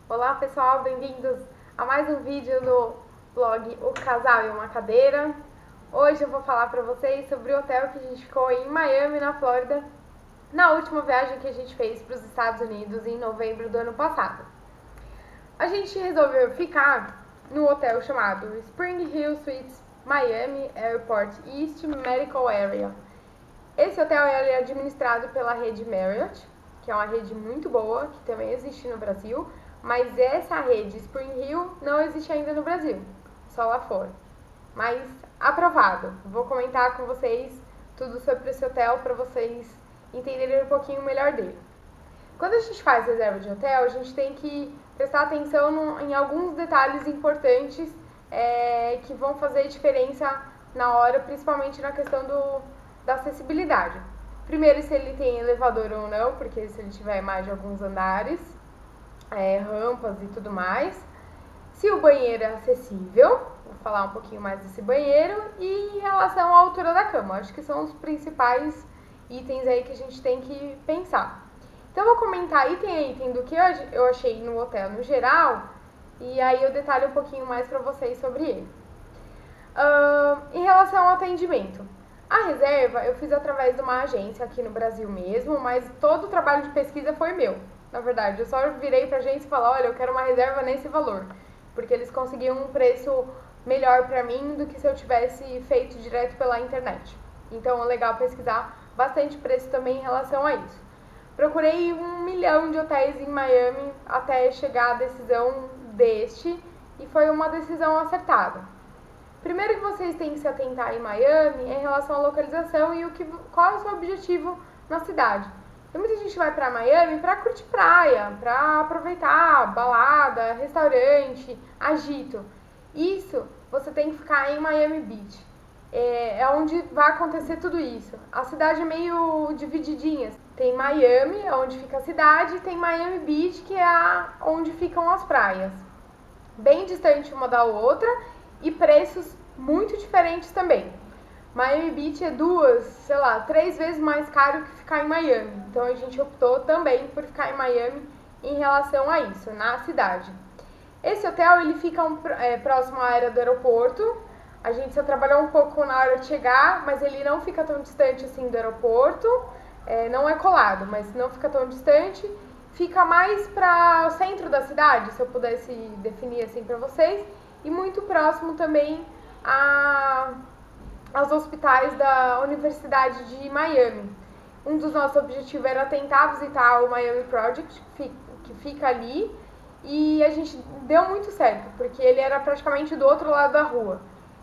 Olá pessoal, bem-vindos a mais um vídeo no blog O Casal e uma Cadeira. Hoje eu vou falar para vocês sobre o hotel que a gente ficou em Miami, na Flórida, na última viagem que a gente fez para os Estados Unidos em novembro do ano passado. A gente resolveu ficar no hotel chamado Spring Hill Suites Miami Airport East Medical Area. Esse hotel é administrado pela rede Marriott, que é uma rede muito boa, que também existe no Brasil, mas essa rede Spring Hill não existe ainda no Brasil, só lá fora. Mas aprovado. Vou comentar com vocês tudo sobre esse hotel para vocês entenderem um pouquinho melhor dele. Quando a gente faz reserva de hotel, a gente tem que prestar atenção em alguns detalhes importantes que vão fazer diferença na hora, principalmente na questão da acessibilidade. Primeiro, se ele tem elevador ou não, porque se ele tiver mais de alguns andares, rampas e tudo mais. Se o banheiro é acessível, vou falar um pouquinho mais desse banheiro, e em relação à altura da cama, acho que são os principais itens aí que a gente tem que pensar. Então eu vou comentar item a item do que eu achei no hotel no geral, e aí eu detalho um pouquinho mais para vocês sobre ele. Em relação ao atendimento, a reserva eu fiz através de uma agência aqui no Brasil mesmo, mas todo o trabalho de pesquisa foi meu. Na verdade, eu só virei pra agência e falei, olha, eu quero uma reserva nesse valor, porque eles conseguiam um preço melhor pra mim do que se eu tivesse feito direto pela internet. Então é legal pesquisar bastante preço também em relação a isso. Procurei 1 milhão de hotéis em Miami até chegar à decisão deste, e foi uma decisão acertada. Primeiro que vocês têm que se atentar em Miami é em relação à localização e qual é o seu objetivo na cidade. Tem muita gente que vai pra Miami pra curtir praia, pra aproveitar balada, restaurante, agito. Isso você tem que ficar em Miami Beach. É onde vai acontecer tudo isso. A cidade é meio divididinha. Tem Miami, onde fica a cidade, e tem Miami Beach, que é onde ficam as praias. Bem distante uma da outra e preços muito diferentes também. Miami Beach é 3 vezes mais caro que ficar em Miami. Então a gente optou também por ficar em Miami em relação a isso, na cidade. Esse hotel ele fica próximo à área do aeroporto. A gente só trabalhou um pouco na hora de chegar, mas ele não fica tão distante assim do aeroporto. Não é colado, mas não fica tão distante. Fica mais para o centro da cidade, se eu pudesse definir assim para vocês, e muito próximo também aos hospitais da Universidade de Miami. Um dos nossos objetivos era tentar visitar o Miami Project, que fica ali, e a gente deu muito certo, porque ele era praticamente do outro lado da rua.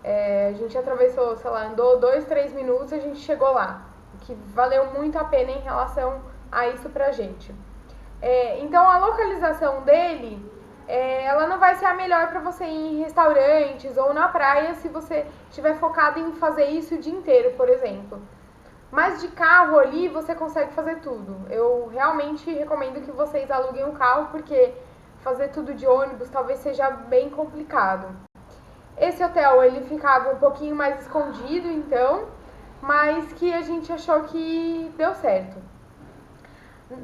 A gente atravessou, andou 2, 3 minutos e a gente chegou lá, o que valeu muito a pena em relação a isso pra gente. Então a localização dele, ela não vai ser a melhor para você ir em restaurantes ou na praia se você estiver focado em fazer isso o dia inteiro, por exemplo. Mas de carro ali você consegue fazer tudo. Eu realmente recomendo que vocês aluguem um carro, porque fazer tudo de ônibus talvez seja bem complicado. Esse hotel ele ficava um pouquinho mais escondido, então, mas que a gente achou que deu certo.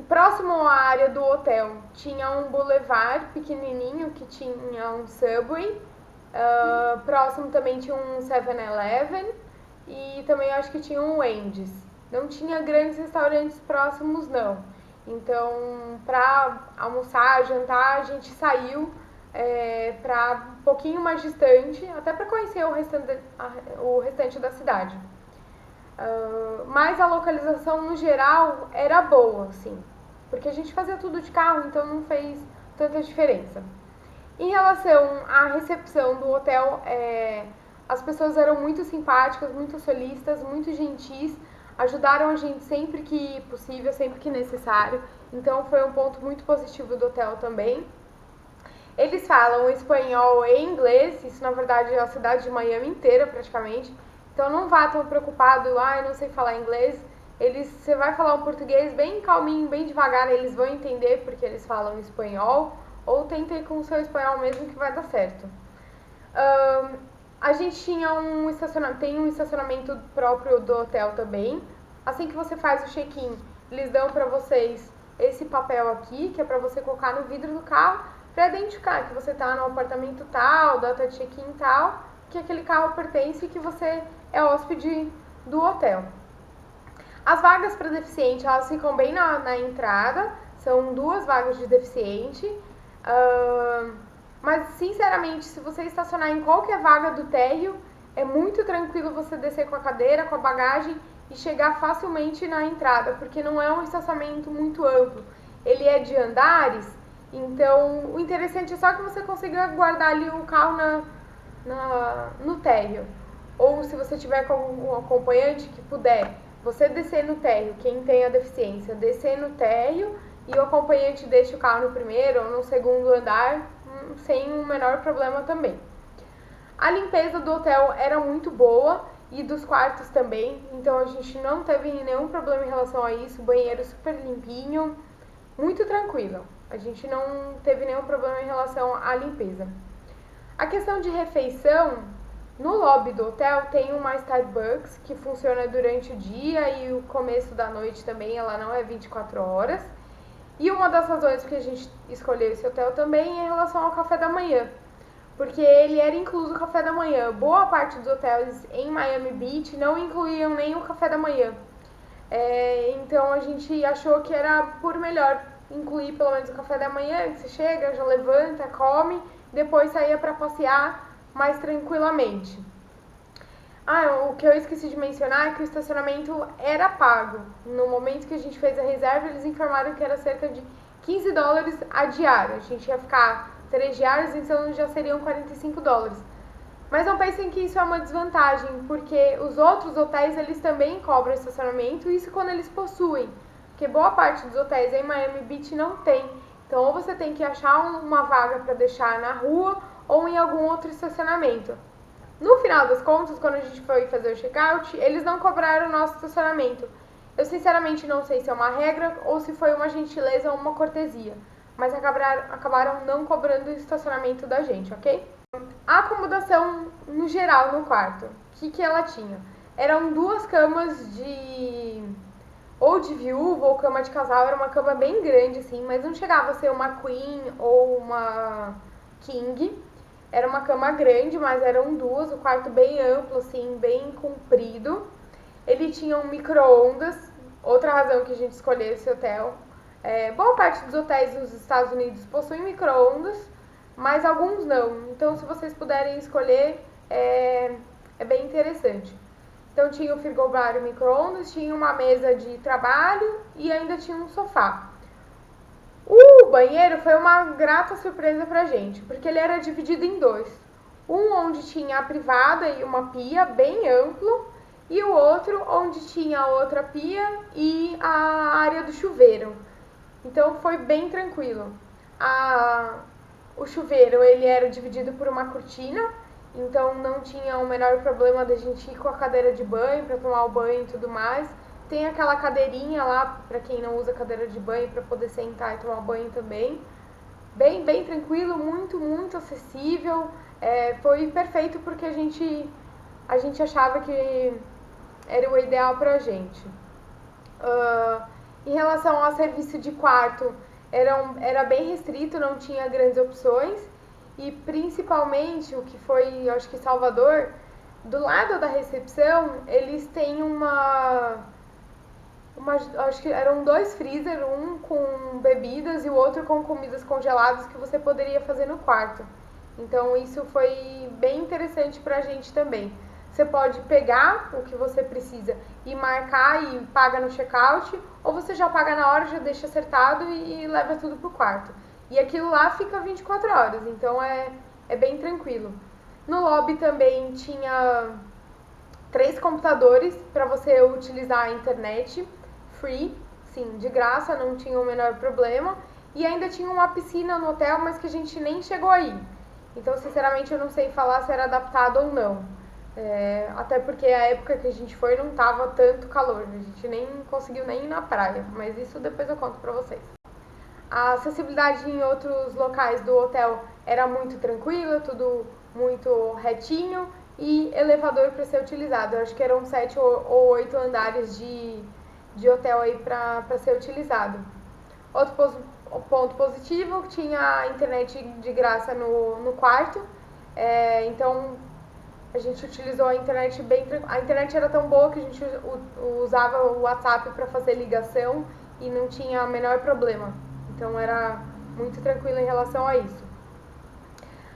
Próximo à área do hotel tinha um boulevard pequenininho que tinha um Subway. Próximo também tinha um 7-Eleven e também acho que tinha um Wendy's. Não tinha grandes restaurantes próximos não. Então, para almoçar, jantar, a gente saiu para um pouquinho mais distante, até para conhecer o restante da cidade. Mas a localização no geral era boa, assim, porque a gente fazia tudo de carro, então não fez tanta diferença. Em relação à recepção do hotel, as pessoas eram muito simpáticas, muito solistas, muito gentis, ajudaram a gente sempre que possível, sempre que necessário, então foi um ponto muito positivo do hotel também. Eles falam espanhol e inglês, isso na verdade é a cidade de Miami inteira praticamente, então não vá tão preocupado, eu não sei falar inglês. Você vai falar um português bem calminho, bem devagar, eles vão entender porque eles falam espanhol, ou tenta ir com o seu espanhol mesmo que vai dar certo. A gente tinha tem um estacionamento próprio do hotel também. Assim que você faz o check-in, eles dão pra vocês esse papel aqui, que é pra você colocar no vidro do carro, para identificar que você está no apartamento tal, data de check-in tal, que aquele carro pertence e que você é hóspede do hotel. As vagas para deficiente, elas ficam bem na entrada, são 2 vagas de deficiente, mas sinceramente, se você estacionar em qualquer vaga do térreo, é muito tranquilo você descer com a cadeira, com a bagagem e chegar facilmente na entrada, porque não é um estacionamento muito amplo. Ele é de andares, então o interessante é só que você consiga guardar ali o carro no térreo. Ou se você tiver com um acompanhante que puder, você descer no térreo, quem tem a deficiência, descer no térreo e o acompanhante deixa o carro no primeiro ou no segundo andar, sem o menor problema também. A limpeza do hotel era muito boa e dos quartos também, então a gente não teve nenhum problema em relação a isso, o banheiro super limpinho, muito tranquilo. A gente não teve nenhum problema em relação à limpeza. A questão de refeição, no lobby do hotel tem uma Starbucks que funciona durante o dia e o começo da noite também, ela não é 24 horas. E uma das razões que a gente escolheu esse hotel também é em relação ao café da manhã, porque ele era incluso o café da manhã. Boa parte dos hotéis em Miami Beach não incluíam nem o café da manhã. Então a gente achou que era por melhor incluir pelo menos o café da manhã, que você chega, já levanta, come, depois saía para passear mais tranquilamente. O que eu esqueci de mencionar é que o estacionamento era pago. No momento que a gente fez a reserva, eles informaram que era cerca de $15 a diária. A gente ia ficar 3 diárias, então já seriam $45. Mas não pensem que isso é uma desvantagem, porque os outros hotéis eles também cobram estacionamento, isso quando eles possuem. Porque boa parte dos hotéis em Miami Beach não tem. Então ou você tem que achar uma vaga para deixar na rua ou em algum outro estacionamento. No final das contas, quando a gente foi fazer o check-out, eles não cobraram o nosso estacionamento. Eu sinceramente não sei se é uma regra ou se foi uma gentileza ou uma cortesia, mas acabaram não cobrando o estacionamento da gente, ok? A acomodação no geral no quarto, o que ela tinha? Eram 2 camas ou de viúva ou cama de casal, era uma cama bem grande assim, mas não chegava a ser uma queen ou uma king. Era uma cama grande, mas eram 2, o quarto bem amplo, assim, bem comprido. Ele tinha um micro-ondas, outra razão que a gente escolheu esse hotel. Boa parte dos hotéis nos Estados Unidos possuem micro-ondas, mas alguns não. Então, se vocês puderem escolher, é bem interessante. Então, tinha o frigobar e o micro-ondas, tinha uma mesa de trabalho e ainda tinha um sofá. O banheiro foi uma grata surpresa pra gente, porque ele era dividido em 2. Um onde tinha a privada e uma pia bem amplo, e o outro onde tinha outra pia e a área do chuveiro. Então foi bem tranquilo. O chuveiro ele era dividido por uma cortina, então não tinha o menor problema da gente ir com a cadeira de banho para tomar o banho e tudo mais. Tem aquela cadeirinha lá, para quem não usa cadeira de banho, para poder sentar e tomar banho também. Bem, bem tranquilo, muito, muito acessível. Foi perfeito porque a gente achava que era o ideal pra gente. Em relação ao serviço de quarto, era bem restrito, não tinha grandes opções. E principalmente, o que foi, eu acho que Salvador, do lado da recepção, eles têm acho que eram 2 freezer, um com bebidas e o outro com comidas congeladas que você poderia fazer no quarto. Então isso foi bem interessante pra gente também. Você pode pegar o que você precisa e marcar e paga no checkout, ou você já paga na hora, já deixa acertado e leva tudo pro quarto. E aquilo lá fica 24 horas, então é bem tranquilo. No lobby também tinha 3 computadores para você utilizar a internet, free, sim, de graça, não tinha o menor problema. E ainda tinha uma piscina no hotel, mas que a gente nem chegou aí. Então, sinceramente, eu não sei falar se era adaptado ou não. Até porque a época que a gente foi não tava tanto calor, a gente nem conseguiu nem ir na praia, mas isso depois eu conto pra vocês. A acessibilidade em outros locais do hotel era muito tranquila, tudo muito retinho e elevador para ser utilizado. Eu acho que eram 7 ou 8 andares de hotel aí para ser utilizado. Outro O ponto positivo, tinha internet de graça no quarto, então a gente utilizou a internet bem. A internet era tão boa que a gente usava o WhatsApp para fazer ligação e não tinha o menor problema. Então era muito tranquilo em relação a isso.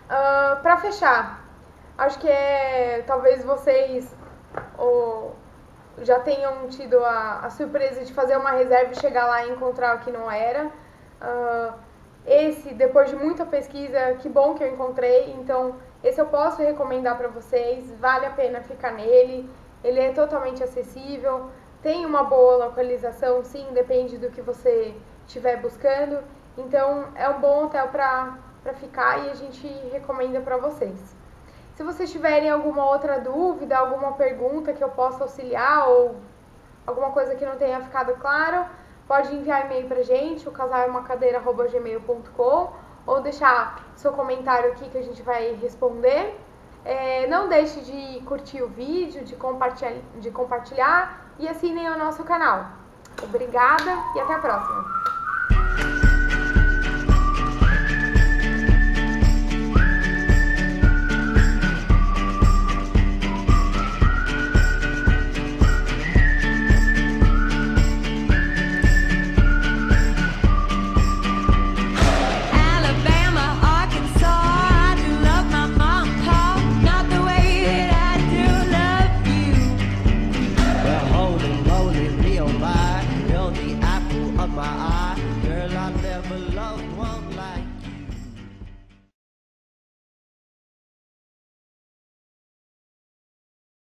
Para fechar, acho que talvez vocês já tenham tido a surpresa de fazer uma reserva e chegar lá e encontrar o que não era. Esse, depois de muita pesquisa, que bom que eu encontrei, então esse eu posso recomendar para vocês, vale a pena ficar nele, ele é totalmente acessível, tem uma boa localização, sim, depende do que você estiver buscando, então é um bom hotel para ficar e a gente recomenda para vocês. Se vocês tiverem alguma outra dúvida, alguma pergunta que eu possa auxiliar ou alguma coisa que não tenha ficado claro, pode enviar e-mail pra gente, o casalemamacadeira@gmail.com, ou deixar seu comentário aqui que a gente vai responder. Não deixe de curtir o vídeo, de compartilhar e assinem o nosso canal. Obrigada e até a próxima!